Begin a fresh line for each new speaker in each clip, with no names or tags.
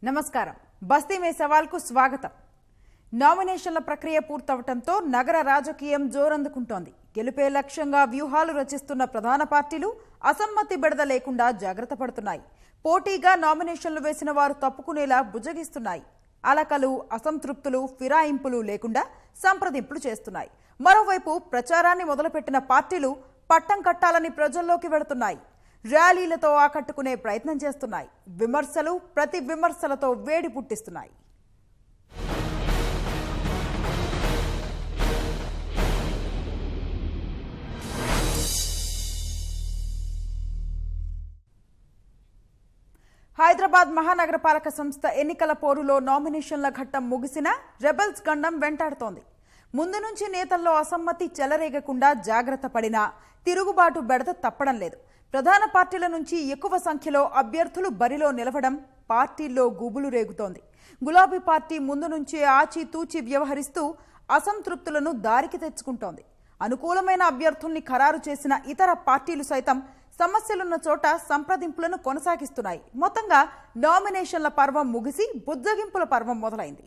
నమస్కారం. బస్తీ మే సవాల్కు స్వాగతం. నామినేషన్ల ప్రక్రియ పూర్తవటంతో నగర రాజకీయం జోరందుకుంటోంది. గెలుపే లక్ష్యంగా వ్యూహాలు రచిస్తున్న ప్రధాన పార్టీలు అసమ్మతి బెడద లేకుండా జాగ్రత్త పడుతున్నాయి. పోటీగా నామినేషన్లు వేసిన వారు తప్పుకునేలా బుజ్జగిస్తున్నాయి. అలకలు, అసంతృప్తులు, ఫిరాయింపులు లేకుండా సంప్రదింపులు చేస్తున్నాయి. మరోవైపు ప్రచారాన్ని మొదలుపెట్టిన పార్టీలు పట్టం కట్టాలని ప్రజల్లోకి వెళుతున్నాయి. ర్యాలీలతో ఆకట్టుకునే ప్రయత్నం చేస్తున్నాయి. విమర్శలు ప్రతి విమర్శలతో వేడి పుట్టిస్తున్నాయి. హైదరాబాద్ మహానగరపాలక సంస్థ ఎన్నికల పోరులో నామినేషన్ల ఘట్టం ముగిసినా రెబల్స్ గండం వెంటాడుతోంది. ముందు నుంచి నేతల్లో అసమ్మతి చెలరేగకుండా జాగ్రత్త పడినా తిరుగుబాటు బెడద తప్పడం లేదు. ప్రధాన పార్టీల నుంచి ఎక్కువ సంఖ్యలో అభ్యర్థులు బరిలో నిలవడం పార్టీల్లో గుబులు రేగుతోంది. గులాబీ పార్టీ ముందు నుంచే ఆచితూచి వ్యవహరిస్తూ అసంతృప్తులను దారికి తెచ్చుకుంటోంది. అనుకూలమైన అభ్యర్థుల్ని ఖరారు చేసిన ఇతర పార్టీలు సైతం సమస్యలున్న చోట సంప్రదింపులను కొనసాగిస్తున్నాయి. మొత్తంగా నామినేషన్ల పర్వం ముగిసి బుజ్జగింపుల పర్వం మొదలైంది.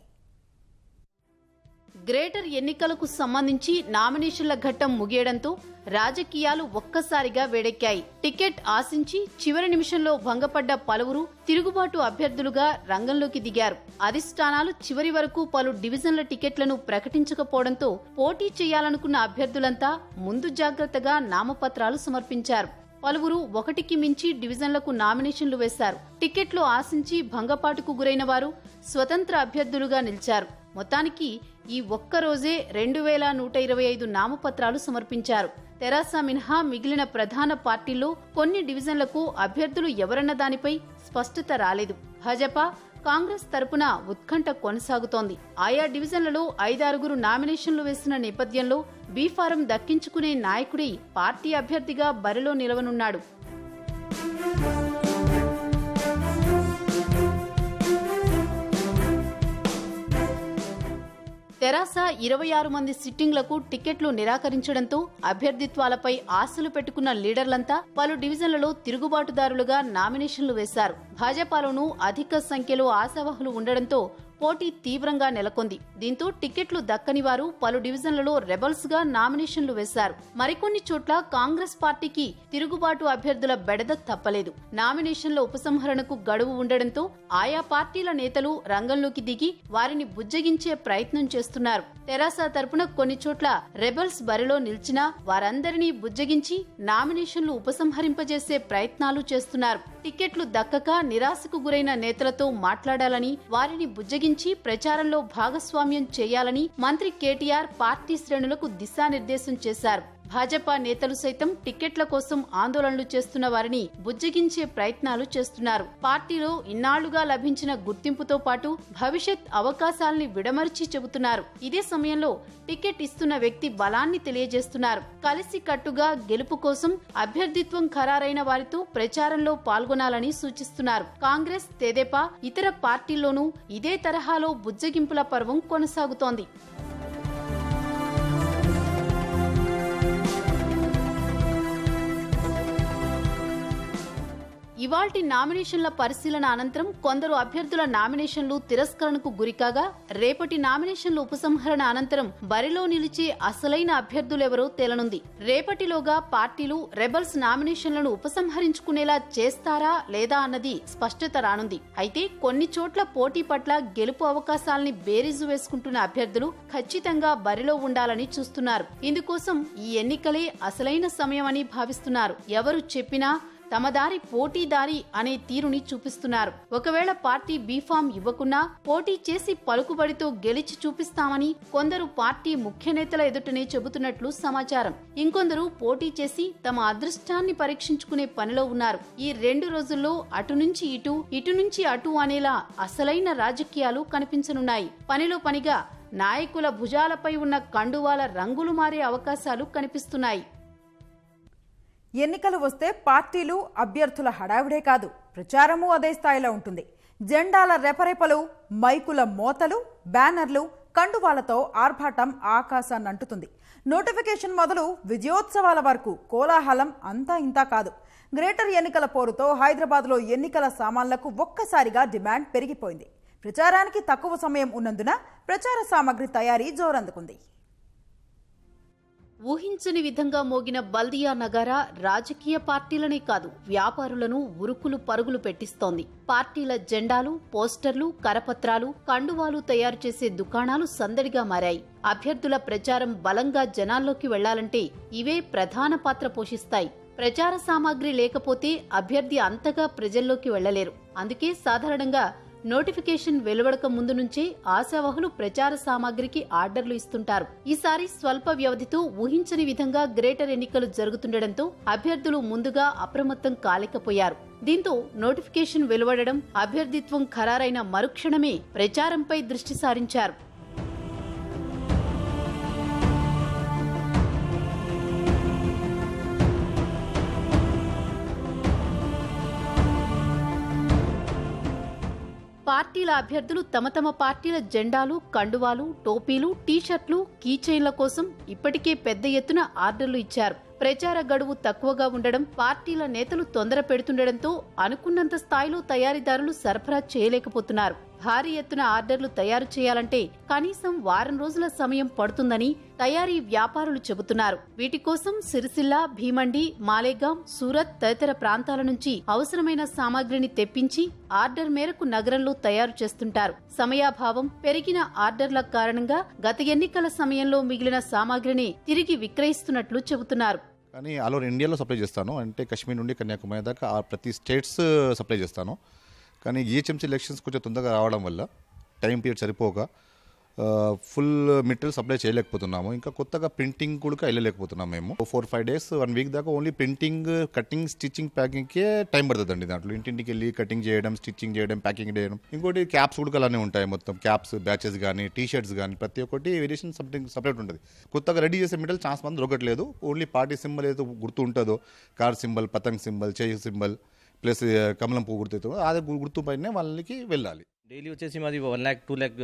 గ్రేటర్ ఎన్నికలకు సంబంధించి నామినేషన్ల ఘట్టం ముగియడంతో రాజకీయాలు ఒక్కసారిగా వేడెక్కాయి. టికెట్ ఆశించి చివరి నిమిషంలో భంగపడ్డ పలువురు తిరుగుబాటు అభ్యర్థులుగా రంగంలోకి దిగారు. అధిష్టానాలు చివరి వరకు పలు డివిజన్ల టికెట్లను ప్రకటించకపోవడంతో పోటీ చేయాలనుకున్న అభ్యర్థులంతా ముందు జాగ్రత్తగా నామపత్రాలు సమర్పించారు. పలువురు ఒకటికి మించి డివిజన్లకు నామినేషన్లు వేశారు. టికెట్లు ఆశించి భంగపాటుకు గురైన వారు స్వతంత్ర అభ్యర్థులుగా నిలిచారు. మొత్తానికి ఈ ఒక్కరోజే 2125 నామపత్రాలు సమర్పించారు. తెరాస మినహా మిగిలిన ప్రధాన పార్టీల్లో కొన్ని డివిజన్లకు అభ్యర్థులు ఎవరన్న దానిపై స్పష్టత రాలేదు. భాజపా, కాంగ్రెస్ తరపున ఉత్కంఠ కొనసాగుతోంది. ఆయా డివిజన్లలో 5-6 నామినేషన్లు వేసిన నేపథ్యంలో బీఫారం దక్కించుకునే నాయకుడి పార్టీ అభ్యర్థిగా బరిలో నిలవనున్నాడు. తెరాస 26 మంది సిట్టింగ్లకు టికెట్లు నిరాకరించడంతో అభ్యర్థిత్వాలపై ఆశలు పెట్టుకున్న లీడర్లంతా పలు డివిజన్లలో తిరుగుబాటుదారులుగా నామినేషన్లు వేశారు. భాజపాలోనూ అధిక సంఖ్యలో ఆశావహులు ఉండడంతో పోటీ తీవ్రంగా నెలకొంది. దీంతో టికెట్లు దక్కని వారు పలు డివిజన్లలో రెబల్స్ గా నామినేషన్లు వేశారు. మరికొన్ని చోట్ల కాంగ్రెస్ పార్టీకి తిరుగుబాటు అభ్యర్థుల బెడద తప్పలేదు. నామినేషన్ల ఉపసంహరణకు గడువు ఉండడంతో ఆయా పార్టీల నేతలు రంగంలోకి దిగి వారిని బుజ్జగించే ప్రయత్నం చేస్తున్నారు. తెరాస తరపున కొన్ని చోట్ల రెబల్స్ బరిలో నిలిచినా వారందరినీ బుజ్జగించి నామినేషన్లు ఉపసంహరింపజేసే ప్రయత్నాలు చేస్తున్నారు. టికెట్లు దక్కక నిరాశకు గురైన నేతలతో మాట్లాడాలని, వారిని బుజ్జగించి ప్రచారంలో భాగస్వామ్యం చేయాలని మంత్రి కేటీఆర్ పార్టీ శ్రేణులకు దిశానిర్దేశం చేశారు. భాజపా నేతలు సైతం టికెట్ల కోసం ఆందోళనలు చేస్తున్న వారిని బుజ్జగించే ప్రయత్నాలు చేస్తున్నారు. పార్టీలో ఇన్నాళ్లుగా లభించిన గుర్తింపుతో పాటు భవిష్యత్ అవకాశాల్ని విడమర్చి చెబుతున్నారు. ఇదే సమయంలో టికెట్ ఇస్తున్న వ్యక్తి బలాన్ని తెలియజేస్తున్నారు. కలిసి కట్టుగా గెలుపు కోసం అభ్యర్థిత్వం ఖరారైన వారితో ప్రచారంలో పాల్గొనాలని సూచిస్తున్నారు. కాంగ్రెస్, తెదేపా, ఇతర పార్టీల్లోనూ ఇదే తరహాలో బుజ్జగింపుల పర్వం కొనసాగుతోంది. ఇవాల్టి నామినేషన్ల పరిశీలన అనంతరం కొందరు అభ్యర్థుల నామినేషన్లు తిరస్కరణకు గురికాగా రేపటి నామినేషన్ల ఉపసంహరణ అనంతరం బరిలో నిలిచే అసలైన అభ్యర్థులెవరో తేలనుంది. రేపటిలోగా పార్టీలు రెబల్స్ నామినేషన్లను ఉపసంహరించుకునేలా చేస్తారా లేదా అన్నది స్పష్టత రానుంది. అయితే కొన్ని చోట్ల పోటీ పట్ల గెలుపు అవకాశాల్ని బేరీజు వేసుకుంటున్న అభ్యర్థులు ఖచ్చితంగా బరిలో ఉండాలని చూస్తున్నారు. ఇందుకోసం ఈ ఎన్నికలే అసలైన సమయమని భావిస్తున్నారు. ఎవరు చెప్పినా తమ దారి పోటీదారి అనే తీరుని చూపిస్తున్నారు. ఒకవేళ పార్టీ బీఫామ్ ఇవ్వకున్నా పోటీ చేసి పలుకుబడితో గెలిచి చూపిస్తామని కొందరు పార్టీ ముఖ్య నేతల ఎదుటనే చెబుతున్నట్లు సమాచారం. ఇంకొందరు పోటీ చేసి తమ అదృష్టాన్ని పరీక్షించుకునే పనిలో ఉన్నారు. ఈ 2 రోజుల్లో అటు నుంచి ఇటు, ఇటు నుంచి అటు అనేలా అసలైన రాజకీయాలు కనిపించనున్నాయి. పనిలో పనిగా నాయకుల భుజాలపై ఉన్న కండువాల రంగులు మారే అవకాశాలు కనిపిస్తున్నాయి.
ఎన్నికలు వస్తే పార్టీలు, అభ్యర్థుల హడావిడే కాదు, ప్రచారమూ అదే స్థాయిలో ఉంటుంది. జెండాల రెపరెపలు, మైకుల మోతలు, బ్యానర్లు, కండువాలతో ఆర్భాటం ఆకాశాన్నంటుతుంది. నోటిఫికేషన్ మొదలు విజయోత్సవాల వరకు కోలాహలం అంతా ఇంతా కాదు. గ్రేటర్ ఎన్నికల పోరుతో హైదరాబాద్లో ఎన్నికల సామాన్లకు ఒక్కసారిగా డిమాండ్ పెరిగిపోయింది. ప్రచారానికి తక్కువ సమయం ఉన్నందున ప్రచార సామగ్రి తయారీ జోరందుకుంది.
ఊహించని విధంగా మోగిన బల్దియా నగారా రాజకీయ పార్టీలనే కాదు, వ్యాపారులను ఉరుకులు పరుగులు పెట్టిస్తోంది. పార్టీల జెండాలు, పోస్టర్లు, కరపత్రాలు, కండువాలు తయారు చేసే దుకాణాలు సందడిగా మారాయి. అభ్యర్థుల ప్రచారం బలంగా జనాల్లోకి వెళ్లాలంటే ఇవే ప్రధాన పాత్ర పోషిస్తాయి. ప్రచార సామాగ్రి లేకపోతే అభ్యర్థి అంతగా ప్రజల్లోకి వెళ్లలేరు. అందుకే సాధారణంగా నోటిఫికేషన్ వెలువడక ముందు నుంచే ఆశావహులు ప్రచార సామాగ్రికి ఆర్డర్లు ఇస్తుంటారు. ఈసారి స్వల్ప వ్యవధితో ఊహించని విధంగా గ్రేటర్ ఎన్నికలు జరుగుతుండటంతో అభ్యర్థులు ముందుగా అప్రమత్తం కాలేకపోయారు. దీంతో నోటిఫికేషన్ వెలువడడం, అభ్యర్థిత్వం ఖరారైన మరుక్షణమే ప్రచారంపై దృష్టి సారించారు. పార్టీల అభ్యర్థులు తమ తమ పార్టీల జెండాలు, కండువాలు, టోపీలు, టీషర్ట్లు, కీచైన్ల కోసం ఇప్పటికే పెద్ద ఎత్తున ఆర్డర్లు ఇచ్చారు. ప్రచార గడువు తక్కువగా ఉండడం, పార్టీల నేతలు తొందర పెడుతుండటంతో అనుకున్నంత స్థాయిలో తయారీదారులు సరఫరా చేయలేకపోతున్నారు. భారీ ఎత్తున ఆర్డర్లు తయారు చేయాలంటే కనీసం వారం రోజుల సమయం పడుతుందని తయారీ వ్యాపారులు చెబుతున్నారు. వీటి కోసం సిరిసిల్ల, భీమండి, మాలేగాం, సూరత్ తదితర ప్రాంతాల నుంచి అవసరమైన సామాగ్రిని తెప్పించి ఆర్డర్ మేరకు నగరంలో తయారు చేస్తుంటారు. సమయాభావం, పెరిగిన ఆర్డర్ల కారణంగా గత ఎన్నికల సమయంలో మిగిలిన సామాగ్రిని తిరిగి విక్రయిస్తున్నట్లు చెబుతున్నారు.
కానీ ఆల్ ఓవర్ ఇండియాలో సప్లై చేస్తాను. అంటే కాశ్మీర్ నుండి కన్యాకుమారి దాకా ప్రతి స్టేట్స్ సప్లై చేస్తాను. కానీ జిహెచ్ఎంసీ ఎలక్షన్స్ కొంచెం తొందరగా రావడం వల్ల టైం పీరియడ్ సరిపోక ఫుల్ మెటీరియల్ సప్లై చేయలేకపోతున్నాము. ఇంకా కొత్తగా ప్రింటింగ్ కూడా వెళ్ళలేకపోతున్నాము. మేము 4-5 days 1 week దాకా ఓన్లీ ప్రింటింగ్, కటింగ్, స్టిచ్చింగ్, ప్యాకింగ్కే టైం పడుతుందండి. దాంట్లో ఇంటింటికి వెళ్ళి కటింగ్ చేయడం, స్టిచ్చింగ్ చేయడం, ప్యాకింగ్ చేయడం. ఇంకోటి క్యాప్స్ కూడా అలానే ఉంటాయి. మొత్తం క్యాప్స్, బ్యాచెస్ కానీ, టీ షర్ట్స్ కానీ ప్రతి ఒక్కటి వేరియేషన్ సంథింగ్ సపరేట్ ఉంటుంది. కొత్తగా రెడీ చేసే మెటీరియల్ ఛాన్స్ మంది దొరకట్లేదు. ఓన్లీ పార్టీ సింబల్ ఏదో గుర్తు ఉంటుందో, కార్ సింబల్, పతంగ్ సింబల్, చేయి సింబల్ ప్లస్ కమలం పువ్వు గుర్తు, అదే గుర్తు పైనే వాళ్ళకి వెళ్ళాలి.
డైలీ వచ్చేసి మాది 1 lakh 2 lakh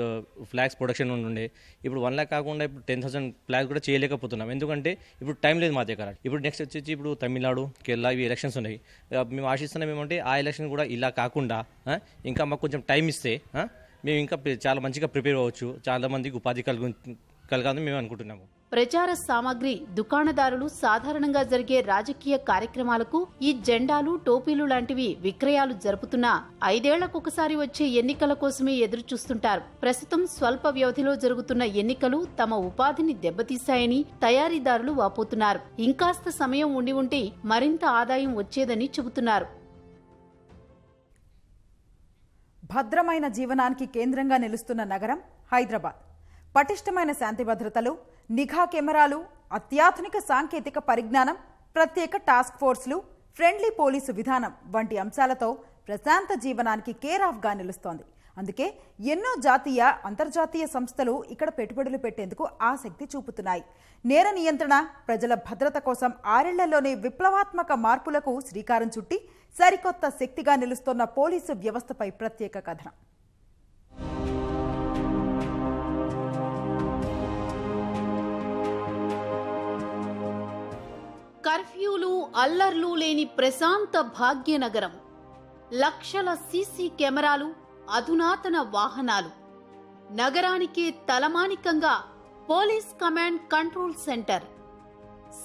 ఫ్లాగ్స్ ప్రొడక్షన్ ఉండే. ఇప్పుడు 1 lakh కాకుండా ఇప్పుడు 10,000 ఫ్లాగ్స్ కూడా చేయలేకపోతున్నాం. ఎందుకంటే ఇప్పుడు టైం లేదు మా దగ్గర. ఇప్పుడు నెక్స్ట్ వచ్చేసి ఇప్పుడు తమిళనాడు, కేరళ ఇవి ఎలక్షన్స్ ఉన్నాయి. మేము ఆశిస్తున్నాం ఏమంటే ఆ ఎలక్షన్ కూడా ఇలా కాకుండా ఇంకా మాకు కొంచెం టైం ఇస్తే మేము ఇంకా చాలా మంచిగా ప్రిపేర్ అవ్వచ్చు, చాలా మందికి ఉపాధి కలగాలని మేము అనుకుంటున్నాము.
ప్రచార సామాగ్రి దుకాణదారులు సాధారణంగా జరిగే రాజకీయ కార్యక్రమాలకు ఈ జెండాలు, టోపీలు లాంటివి విక్రయాలు జరుపుతున్నా 5 ఏళ్లకొకసారి వచ్చే ఎన్నికల కోసమే ఎదురు చూస్తుంటారు. ప్రస్తుతం స్వల్ప వ్యవధిలో జరుగుతున్న ఎన్నికలు తమ ఉపాధిని దెబ్బతీశాయని తయారీదారులు వాపోతున్నారు. ఇంకాస్త సమయం ఉండి ఉంటే మరింత ఆదాయం వచ్చేదని చెబుతున్నారు.
భద్రమైన జీవనానికి కేంద్రంగా నిలుస్తున్న నగరం హైదరాబాద్. పటిష్టమైన శాంతి భద్రతలు, నిఘా కెమెరాలు, అత్యాధునిక సాంకేతిక పరిజ్ఞానం, ప్రత్యేక టాస్క్ ఫోర్స్లు, ఫ్రెండ్లీ పోలీసు విధానం వంటి అంశాలతో ప్రశాంత జీవనానికి కేర్ ఆఫ్గా నిలుస్తోంది. అందుకే ఎన్నో జాతీయ, అంతర్జాతీయ సంస్థలు ఇక్కడ పెట్టుబడులు పెట్టేందుకు ఆసక్తి చూపుతున్నాయి. నేర నియంత్రణ, ప్రజల భద్రత కోసం 6 ఏళ్లలోనే విప్లవాత్మక మార్పులకు శ్రీకారం చుట్టి సరికొత్త శక్తిగా నిలుస్తోన్న పోలీసు వ్యవస్థపై ప్రత్యేక కథనం.
కర్ఫ్యూలు, అల్లర్లు లేని ప్రశాంత భాగ్యనగరం. లక్షల సీసీ కెమెరాలు, అధునాతన వాహనాలు. నగరానికే తలమానికంగా పోలీస్ కమాండ్ కంట్రోల్ సెంటర్.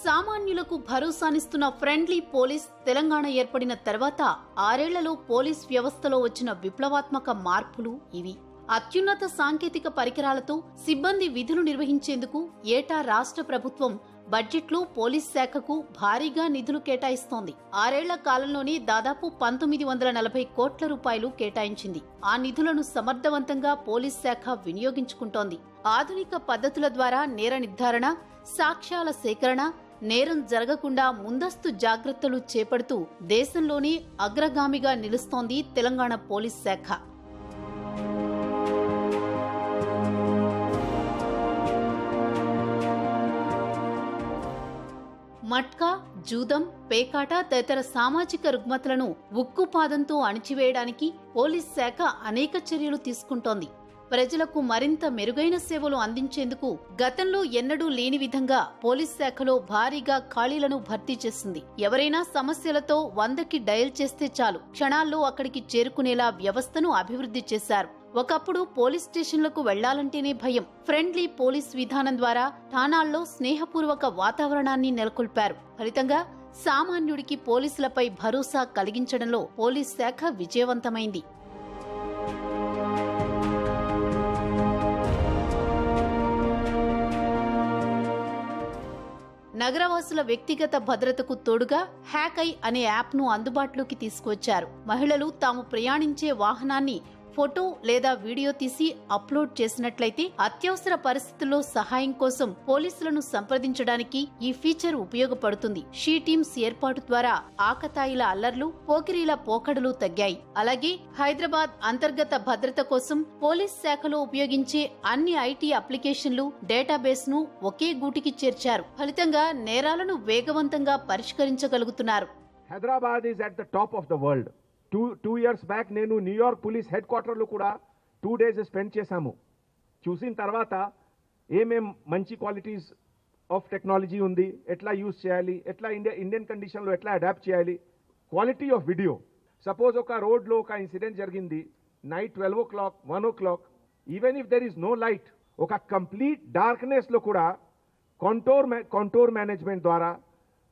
సామాన్యులకు భరోసానిస్తున్న ఫ్రెండ్లీ పోలీస్ తెలంగాణ ఏర్పడిన తర్వాత 6 ఏళ్లలో పోలీస్ వ్యవస్థలో వచ్చిన విప్లవాత్మక మార్పులు ఇవి. అత్యున్నత సాంకేతిక పరికరాలతో సిబ్బంది విధులు నిర్వహించేందుకు ఏటా రాష్ట్ర ప్రభుత్వం బడ్జెట్లో పోలీస్ శాఖకు భారీగా నిధులు కేటాయిస్తోంది. 6 ఏళ్ల కాలంలోనే దాదాపు 1940 కోట్ల రూపాయలు కేటాయించింది. ఆ నిధులను సమర్థవంతంగా పోలీస్ శాఖ వినియోగించుకుంటోంది. ఆధునిక పద్ధతుల ద్వారా నేర నిర్ధారణ, సాక్ష్యాల సేకరణ, నేరం జరగకుండా ముందస్తు జాగ్రత్తలు చేపడుతూ దేశంలోనే అగ్రగామిగా నిలుస్తోంది తెలంగాణ పోలీస్ శాఖ. మట్కా, జూదం, పేకాట తదితర సామాజిక రుగ్మతలను ఉక్కుపాదంతో అణిచివేయడానికి పోలీస్ శాఖ అనేక చర్యలు తీసుకుంటోంది. ప్రజలకు మరింత మెరుగైన సేవలు అందించేందుకు గతంలో ఎన్నడూ లేని విధంగా పోలీస్ శాఖలో భారీగా ఖాళీలను భర్తీ చేసింది. ఎవరైనా సమస్యలతో 100కి డయల్ చేస్తే చాలు, క్షణాల్లో అక్కడికి చేరుకునేలా వ్యవస్థను అభివృద్ధి చేశారు. ఒకప్పుడు పోలీస్ స్టేషన్లకు వెళ్లాలంటేనే భయం. ఫ్రెండ్లీ పోలీస్ విధానం ద్వారా ఠాణాల్లో స్నేహపూర్వక వాతావరణాన్ని నెలకొల్పారు. ఫలితంగా సామాన్యుడికి పోలీసులపై భరోసా కలిగించడంలో పోలీస్ శాఖ విజయవంతమైంది. నగరవాసుల వ్యక్తిగత భద్రతకు తోడుగా హ్యాకై అనే యాప్ను అందుబాటులోకి తీసుకువచ్చారు. మహిళలు తాము ప్రయాణించే వాహనాన్ని ఫోటో లేదా వీడియో తీసి అప్లోడ్ చేసినట్లయితే అత్యవసర పరిస్థితుల్లో సహాయం కోసం పోలీసులను సంప్రదించడానికి ఈ ఫీచర్ ఉపయోగపడుతుంది. షీ టీమ్స్ ఏర్పాటు ద్వారా ఆకతాయిల అల్లర్లు, పోకిరీల పోకడలు తగ్గాయి. అలాగే హైదరాబాద్ అంతర్గత భద్రత కోసం పోలీస్ శాఖలో ఉపయోగించే అన్ని ఐటీ అప్లికేషన్లు, డేటాబేస్ ను ఒకే గూటికి చేర్చారు. ఫలితంగా నేరాలను వేగవంతంగా పరిష్కరించగలుగుతున్నారు.
Hyderabad is at the top of the world. Two years back నేను న్యూయార్క్ పోలీస్ హెడ్ క్వార్టర్లో కూడా 2 days స్పెండ్ చేశాము. చూసిన తర్వాత ఏమేం మంచి క్వాలిటీస్ ఆఫ్ టెక్నాలజీ ఉంది, ఎట్లా యూజ్ చేయాలి, ఎట్లా ఇండియన్ కండిషన్లో ఎట్లా అడాప్ట్ చేయాలి, క్వాలిటీ ఆఫ్ వీడియో. సపోజ్ ఒక రోడ్లో ఒక ఇన్సిడెంట్ జరిగింది night 12 o'clock, 1 o'clock, even if there is no light, ఒక కంప్లీట్ డార్క్నెస్లో కూడా కాంటోర్ మేనేజ్మెంట్ ద్వారా,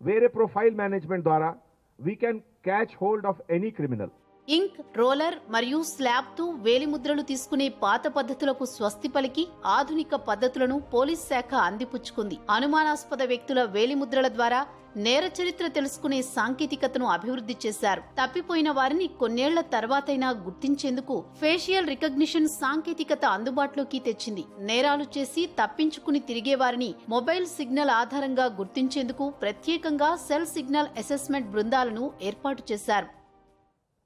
వేరే ప్రొఫైల్ మేనేజ్మెంట్ ద్వారా we can catch hold of any criminal.
Ink, roller మరియు స్లాబ్ తో వేలిముద్రలు తీసుకునే పాత పద్ధతులకు స్వస్తి పలికి ఆధునిక పద్ధతులను పోలీస్ శాఖ అందిపుచ్చుకుంది. అనుమానాస్పద వ్యక్తుల వేలిముద్రల ద్వారా నేర చరిత్ర తెలుసుకునే సాంకేతికతను అభివృద్ధి చేశారు. తప్పిపోయిన వారిని కొన్నేళ్ల తర్వాతైనా గుర్తించేందుకు ఫేషియల్ రికగ్నిషన్ సాంకేతికత అందుబాటులోకి తెచ్చింది. నేరాలు చేసి తప్పించుకుని తిరిగే వారిని మొబైల్ సిగ్నల్ ఆధారంగా గుర్తించేందుకు ప్రత్యేకంగా సెల్ సిగ్నల్ అసెస్మెంట్ బృందాలను ఏర్పాటు చేశారు.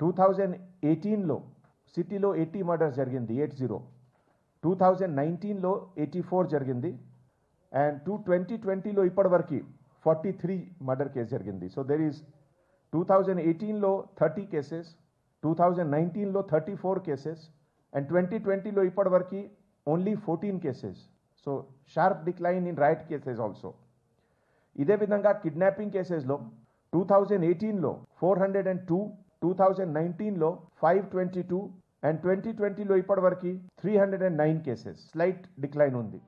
2018లో సిటీలో 80 మర్డర్స్ జరిగింది, 80. 2019లో 84 జరిగింది, అండ్ 2020లో ఇప్పటివరకు 43 మర్డర్ కేసు జరిగింది. సో దెర్ ఈస్ 2018లో 30 కేసెస్, 2019లో 34 కేసెస్, అండ్ 2020లో ఇప్పటివరకు only 14 cases. So sharp decline in right cases also. ఇదే విధంగా కిడ్నాపింగ్ కేసెస్లో 2018లో 402, 2019లో 522, అండ్ 2020లో ఇప్పటివరకు 309 కేసెస్. స్లైట్ డిక్లైన్ ఉంది.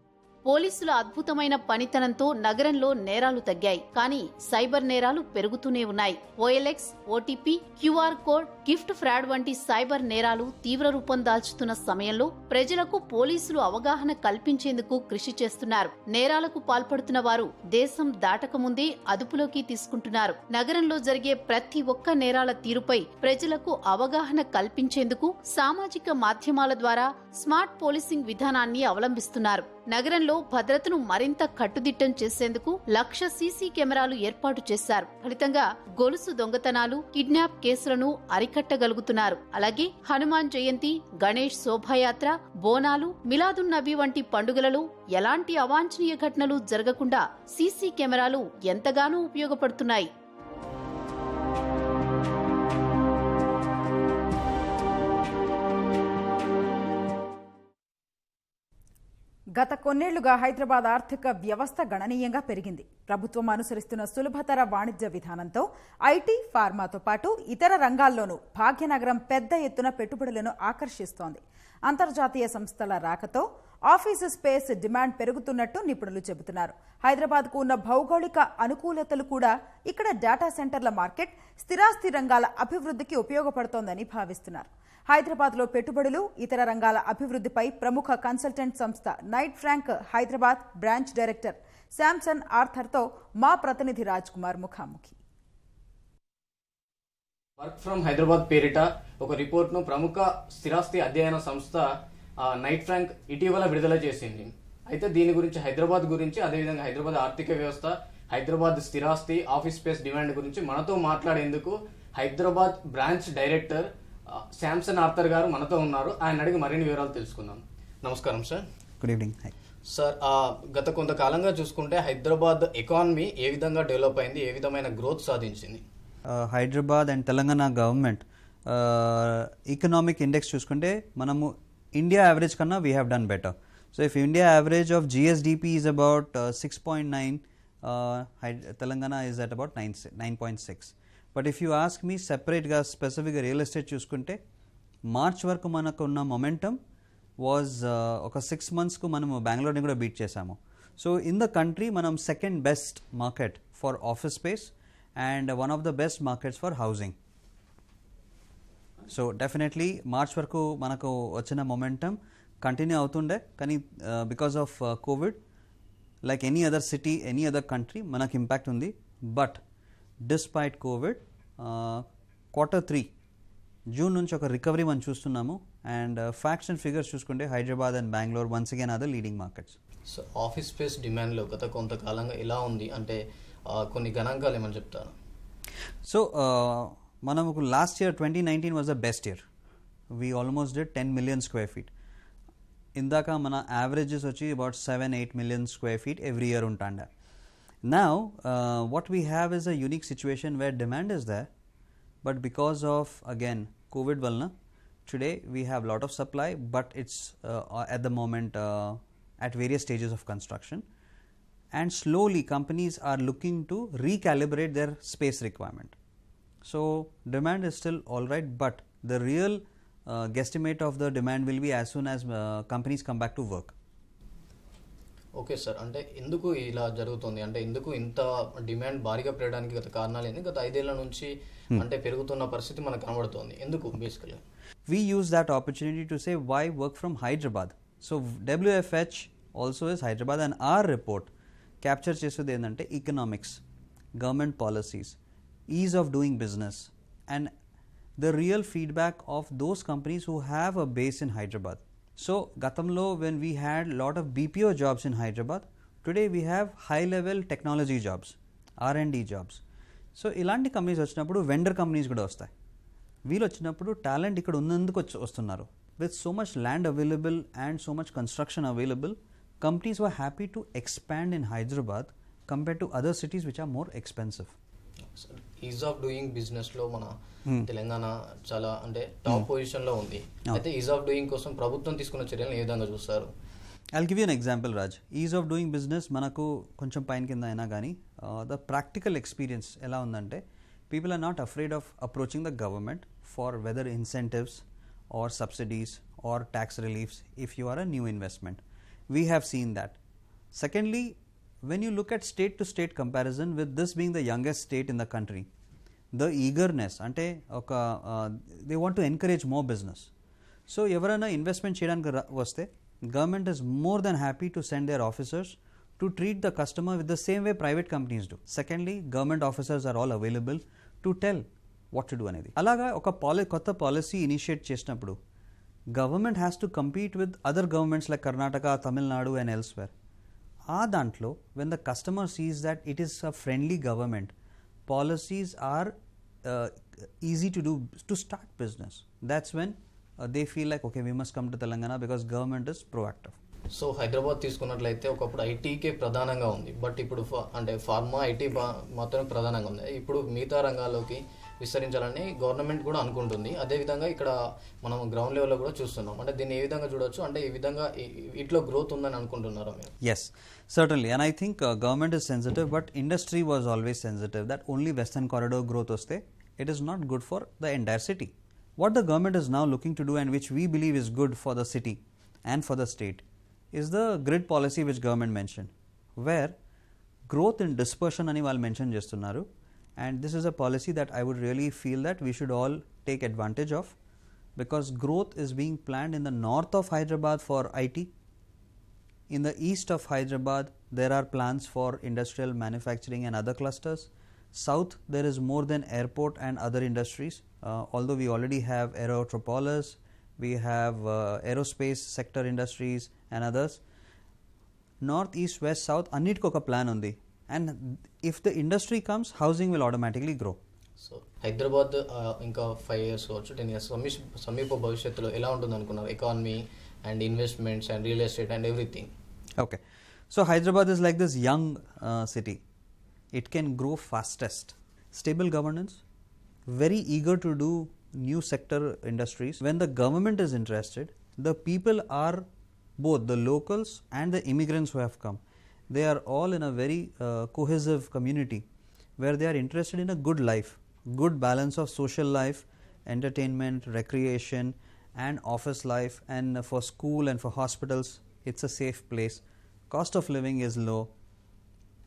పోలీసుల అద్భుతమైన పనితనంతో నగరంలో నేరాలు తగ్గాయి, కానీ సైబర్ నేరాలు పెరుగుతూనే ఉన్నాయి. OLX, OTP, QR code, gift fraud వంటి సైబర్ నేరాలు తీవ్ర రూపం దాల్చుతున్న సమయంలో ప్రజలకు పోలీసులు అవగాహన కల్పించేందుకు కృషి చేస్తున్నారు. నేరాలకు పాల్పడుతున్న వారు దేశం దాటకముందే అదుపులోకి తీసుకుంటున్నారు. నగరంలో జరిగే ప్రతి ఒక్క నేరాల తీరుపై ప్రజలకు అవగాహన కల్పించేందుకు సామాజిక మాధ్యమాల ద్వారా స్మార్ట్ పోలీసింగ్ విధానాన్ని అవలంబిస్తున్నారు. నగరంలో భద్రతను మరింత కట్టుదిట్టం చేసేందుకు 1,00,000 సీసీ కెమెరాలు ఏర్పాటు చేశారు. ఫలితంగా గొలుసు దొంగతనాలు, కిడ్నాప్ కేసులను అరికట్టగలుగుతున్నారు. అలాగే హనుమాన్ జయంతి, గణేష్ శోభాయాత్ర, బోనాలు, మిలాదున్ నబీ వంటి పండుగలలో ఎలాంటి అవాంఛనీయ ఘటనలు జరగకుండా సీసీ కెమెరాలు ఎంతగానో ఉపయోగపడుతున్నాయి.
గత కొన్నేళ్లుగా హైదరాబాద్ ఆర్థిక వ్యవస్థ గణనీయంగా పెరిగింది. ప్రభుత్వం అనుసరిస్తున్న సులభతర వాణిజ్య విధానంతో ఐటీ, ఫార్మాతో పాటు ఇతర రంగాల్లోనూ భాగ్యనగరం పెద్ద ఎత్తున పెట్టుబడులను ఆకర్షిస్తోంది. అంతర్జాతీయ సంస్థల రాకతో ఆఫీసు స్పేస్ డిమాండ్ పెరుగుతున్నట్టు నిపుణులు చెబుతున్నారు. హైదరాబాద్కు ఉన్న భౌగోళిక అనుకూలతలు కూడా ఇక్కడ డేటా సెంటర్ల మార్కెట్, స్థిరాస్తి రంగాల అభివృద్ధికి ఉపయోగపడుతోందని భావిస్తున్నారు. హైదరాబాద్లో పెట్టుబడులు, ఇతర రంగాల అభివృద్ధిపై ప్రముఖ కన్సల్టెంట్ సంస్థ Knight Frank Hyderabad branch director Samson ఆర్థర్తో మా ప్రతినిధి రాజ్ కుమార్ ముఖాముఖి.
వర్క్ ఫ్రమ్ హైదరాబాద్ పేరిట ఒక రిపోర్ట్ను ప్రముఖ స్థిరాస్తి అధ్యయన సంస్థ నైట్ ఫ్రాంక్ ఇటీవల విడుదల చేసింది. అయితే దీని గురించి, హైదరాబాద్ గురించి, అదేవిధంగా హైదరాబాద్ ఆర్థిక వ్యవస్థ, హైదరాబాద్ స్థిరాస్తి, ఆఫీస్ స్పేస్ డిమాండ్ గురించి మనతో మాట్లాడేందుకు Hyderabad branch director Samson Arthur గారు మనతో ఉన్నారు. ఆయన అడిగి మరిన్ని వివరాలు తెలుసుకుందాం. నమస్కారం సార్.
Good evening.
సార్, గత కొంతకాలంగా చూసుకుంటే హైదరాబాద్ ఎకానమీ ఏ విధంగా డెవలప్ అయింది, ఏ విధమైన గ్రోత్ సాధించింది?
Hyderabad and Telangana government economic index చూసుకుంటే మనము India average kanna we have done better. So if India average of GSDP is about 6.9, Telangana is at about 9.6. But if you ask me separate ga specific real estate చూసుకుంటే March వరకు మనకు ఉన్న momentum was ఒక 6 months కు మనము బెంగళూరుని కూడా beat చేసాము. So in the country మనం second best market for office space and one of the best markets for housing. So definitely March వరకు మనకు వచ్చిన మొమెంటమ్ కంటిన్యూ అవుతుండే, కానీ because of Covid like any other city any other country మనకు impact ఉంది. But despite Covid Q3 June నుంచి ఒక recovery మనం చూస్తున్నాము. అండ్ ఫ్యాక్ట్స్ అండ్ ఫిగర్స్ చూసుకుంటే Hyderabad and Bengaluru once again are the leading markets.
So office space డిమాండ్లో గత కొంతకాలంగా ఎలా ఉంది అంటే కొన్ని గణాంకాలు ఏమని చెప్తారు?
సో మనకు last year 2019 was the best year. We almost did 10 million square feet. ఇందాక మన యావరేజెస్ వచ్చి about 7-8 million square feet every year ఉంటాండ. Now what we have is a unique situation where demand is there, but because of again COVID వలన today we have lot of supply, but it's at the moment at various stages of construction, and slowly companies are looking to recalibrate their space requirement. So demand is still all right, but the real guesstimate of the demand will be as soon as companies come back to work.
Okay sir, అంటే ఎందుకు ఇలా జరుగుతుంది, అంటే ఎందుకు ఇంత demand భారీగా పెరగడానికి గత కారణాలు ఏంటి? గత 5 ఏళ్ల నుంచి అంటే పెరుగుతున్న పరిస్థితి మనకు కనబడుతుంది. ఎందుకు basically?
We use that opportunity to say why work from Hyderabad. So WFH also is Hyderabad, and our report capture చేసేది ఏంటంటే economics, government policies, ease of doing business, and the real feedback of those companies who have a base in Hyderabad. So gatamlo when we had lot of BPO jobs in Hyderabad, today we have high level technology jobs, R&D jobs. So ఇలాంటి companies వచ్చినప్పుడు vendor companies కూడా వస్తాయి. వీళ్ళు వచ్చినప్పుడు talent ఇక్కడ ఉన్నందుకు వస్తున్నారు. With so much land available and so much construction available, companies were happy to expand in Hyderabad compared to other cities which are more expensive.
Is of doing బిజినెస్లో మన తెలంగాణ చాలా అంటే టాప్ పొజిషన్లో ఉంది. అయితే ఈజ్ ఆఫ్ డూయింగ్ కోసం ప్రభుత్వం తీసుకున్న చర్యలను ఏ విధంగా చూస్తారు?
I'll give you an example, Raj. Ease of doing business మనకు కొంచెం పైన కింద అయినా కానీ the practical experience ఎలా ఉందంటే people are not afraid of approaching the government for whether incentives or subsidies or tax reliefs if you are a new investment. We have seen that. Secondly, when you look at state to state comparison, with this being the youngest state in the country, the eagerness ante oka they want to encourage more business. So ఎవరైనా investment చేయడానికి వస్తే government is more than happy to send their officers to treat the customer with the same way private companies do. Secondly, government officers are all available to tell what to do అనేది. అలాగా ఒక కొత్త policy initiate చేసినప్పుడు government has to compete with other governments like Karnataka, Tamil Nadu and elsewhere. ఆ దాంట్లో when the customer sees that it is a friendly government, policies are easy to do to start business. That's when they feel like okay, we must come to Telangana because government is proactive.
So Hyderabad తీసుకున్నట్లయితే ఒకప్పుడు ఐటీకే ప్రధానంగా ఉంది, but ఇప్పుడు అంటే pharma IT మాత్రమే ప్రధానంగా ఉంది. ఇప్పుడు మిగతా రంగాల్లోకి విస్తరించాలని గవర్నమెంట్ కూడా అనుకుంటుంది. అదేవిధంగా ఇక్కడ మనం గ్రౌండ్ లెవెల్లో కూడా చూస్తున్నాం. అంటే దీన్ని ఏ విధంగా చూడొచ్చు, అంటే ఈ విధంగా ఇట్లో గ్రోత్ ఉందని అనుకుంటున్నారా మీరు?
Yes, certainly, and I think government is sensitive, but industry was always sensitive that only Western Corridor growth vaste it is not good for the entire city. What the government is now looking to do and which we believe is good for the city and for the state is the grid policy which government mentioned, where growth in dispersion ani వాళ్ళు mention చేస్తున్నారు. And this is a policy that I would really feel that we should all take advantage of, because growth is being planned in the north of Hyderabad for IT. In the east of Hyderabad, there are plans for industrial manufacturing and other clusters. South, there is more than airport and other industries. Although we already have Aerotropolis, we have aerospace sector industries and others. North, east, west, south, అన్నిటికి ఒక plan ఉంది. And if the industry comes, housing will automatically grow.
So Hyderabad ఇంకా 5 years కావచ్చు, 10 years సమీప భవిష్యత్తులో ఎలా ఉంటుంది అనుకున్నారు? Economy and investments and real estate and everything.
Okay, so Hyderabad is like this young city. It can grow fastest. Stable governance, very eager to do new sector industries. When the government is interested, the people are both the locals and the immigrants who have come. They are all in a very cohesive community where they are interested in a good life, good balance of social life, entertainment, recreation and office life, and for school and for hospitals it's a safe place. Cost of living is low,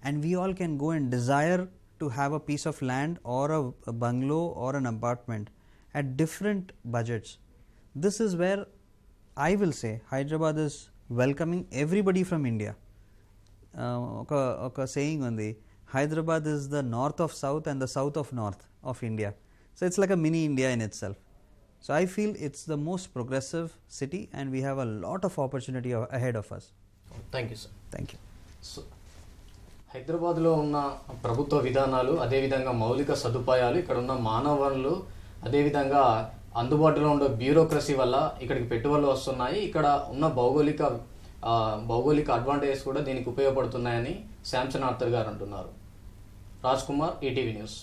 and we all can go and desire to have a piece of land or a bungalow or an apartment at different budgets. This is where I will say Hyderabad is welcoming everybody from India. Oka saying ఉంది, Hyderabad is the north of south and the south of north of India. So it's like a mini India in itself. So I feel it's the most progressive city and we have a lot of opportunity ahead of us.
Thank you sir.
Thank you.
So హైదరాబాద్లో ఉన్న ప్రభుత్వ విధానాలు, అదేవిధంగా మౌలిక సదుపాయాలు, ఇక్కడ ఉన్న మానవ వనరులు, అదేవిధంగా అందుబాటులో ఉండే బ్యూరోక్రసీ వల్ల ఇక్కడికి పెట్టుబడులు వస్తున్నాయి. ఇక్కడ ఉన్న భౌగోళిక అడ్వాంటేజెస్ కూడా దీనికి ఉపయోగపడుతున్నాయని శాంసన్ ఆర్థర్ గారు అంటున్నారు. Raj Kumar, ETV news.